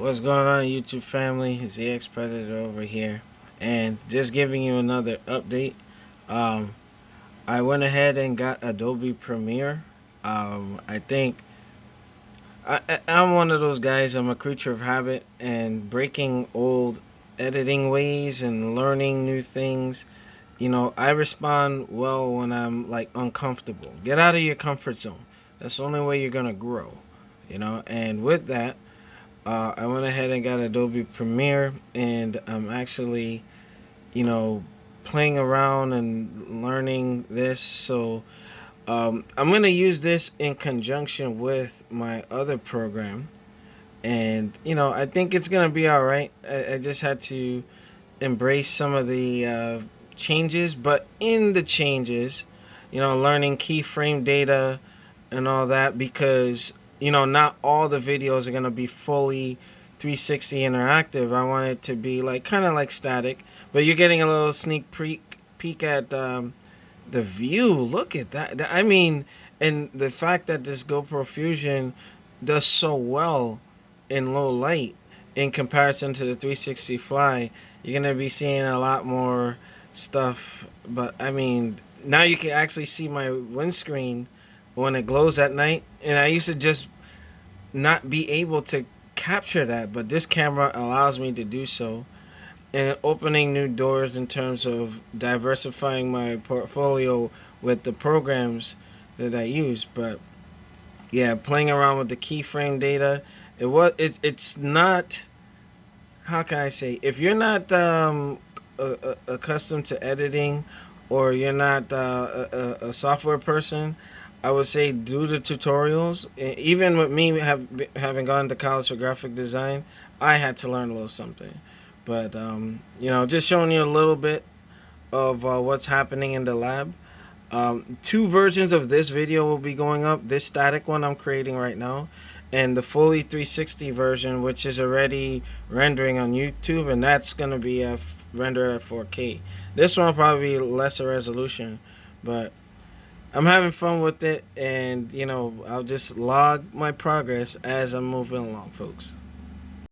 What's going on, YouTube family? It's the X Predator over here, and just giving you another update. Um, I went ahead and got Adobe Premiere. I think I'm one of those guys. I'm a creature of habit, and breaking old editing ways and learning new things. I respond well when I'm like uncomfortable. Get out of your comfort zone. That's the only way you're gonna grow. And with that, I went ahead and got Adobe Premiere, and I'm actually, you know, playing around and learning this. So I'm going to use this in conjunction with my other program. And, I think it's going to be all right. I just had to embrace some of the changes, but in the changes, learning keyframe data and all that, because not all the videos are going to be fully 360 interactive. I want it to be like kind of like static, but you're getting a little sneak peek at the view. Look at that. I mean, and the fact that this GoPro Fusion does so well in low light in comparison to the 360 Fly, you're going to be seeing a lot more stuff. But I mean, now you can actually see my windscreen when it glows at night, and I used to just not be able to capture that, but this camera allows me to do so, and opening new doors in terms of diversifying my portfolio with the programs that I use. But yeah, playing around with the keyframe data, it's not, how can I say, if you're not accustomed to editing, or you're not a software person, I would say do the tutorials. Even with me having gone to college for graphic design, I had to learn a little something. But just showing you a little bit of what's happening in the lab. Two versions of this video will be going up. This static one I'm creating right now, and the fully 360 version, which is already rendering on YouTube, and that's gonna be rendered at 4K. This one will probably be lesser resolution, but I'm having fun with it, and I'll just log my progress as I'm moving along, folks.